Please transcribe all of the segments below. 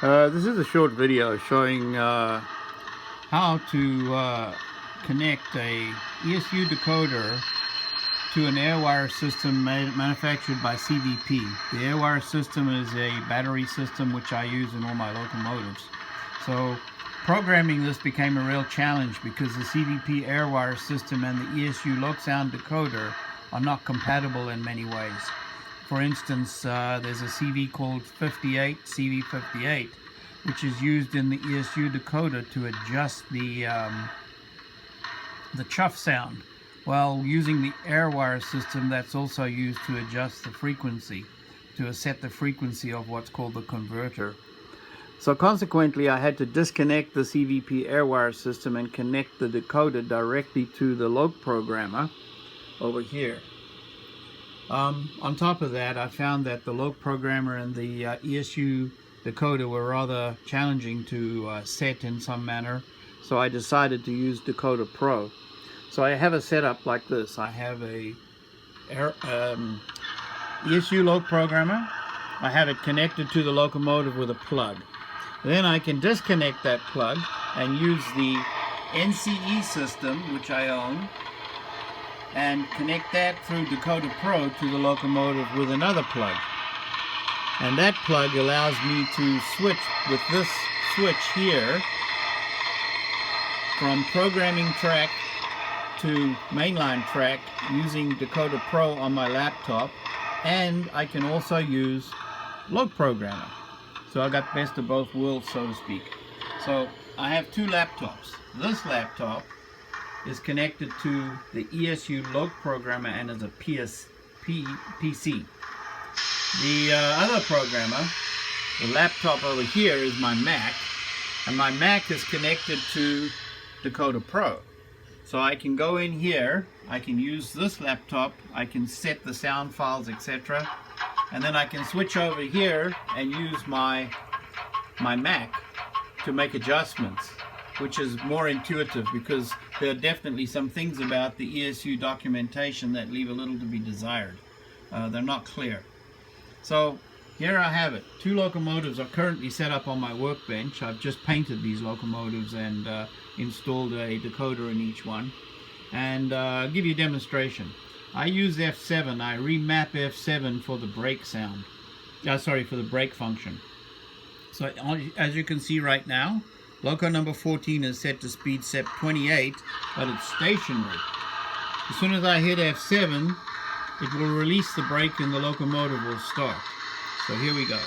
This is a short video showing how to connect a ESU decoder to an air wire system manufactured by CVP. The air wire system is a battery system which I use in all my locomotives. So programming this became a real challenge because the CVP Air Wire system and the ESU Lokprogrammer decoder are not compatible in many ways. For instance, there's a CV called CV58, which is used in the ESU decoder to adjust the chuff sound. While using the air wire system, that's also used to adjust the frequency, to set the frequency of what's called the converter. So consequently, I had to disconnect the CVP air wire system and connect the decoder directly to the Lokprogrammer over here. On top of that, I found that the Lokprogrammer and the ESU decoder were rather challenging to set in some manner, so I decided to use Dakota Pro. So I have a setup like this. I have a ESU Lokprogrammer. I have it connected to the locomotive with a plug. Then I can disconnect that plug and use the NCE system, which I own, and connect that through Decoder Pro to the locomotive with another plug. And that plug allows me to switch with this switch here from programming track to mainline track using Decoder Pro on my laptop, and I can also use Lokprogrammer. So I got best of both worlds, so to speak. So I have two laptops. This laptop is connected to the ESU Lokprogrammer and is a PC. The other programmer, the laptop over here, is my Mac, and my Mac is connected to Dakota Pro. So I can go in here, I can use this laptop, I can set the sound files, etc. And then I can switch over here and use my Mac to make adjustments, which is more intuitive because there are definitely some things about the ESU documentation that leave a little to be desired. They're not clear. So here I have it. Two locomotives are currently set up on my workbench. I've just painted these locomotives and installed a decoder in each one. And I'll give you a demonstration. I use F7. I remap F7 for the brake sound. For the brake function. So as you can see right now, loco number 14 is set to speed SEP 28, but it's stationary. As soon as I hit F7, it will release the brake and the locomotive will start. So here we go.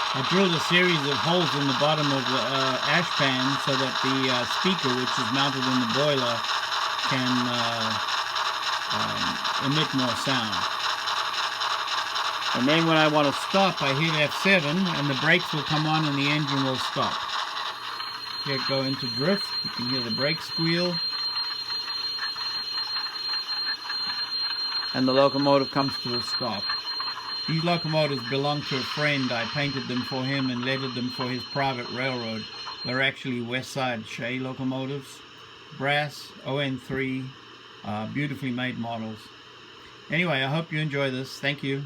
I drilled a series of holes in the bottom of the ash pan so that the speaker, which is mounted in the boiler, can emit more sound. And then when I want to stop, I hit F7 and the brakes will come on and the engine will stop. Here it go into drift. You can hear the brake squeal. And the locomotive comes to a stop. These locomotives belong to a friend. I painted them for him and lettered them for his private railroad. They're actually West Side Shea locomotives. Brass, ON3, beautifully made models. Anyway, I hope you enjoy this. Thank you.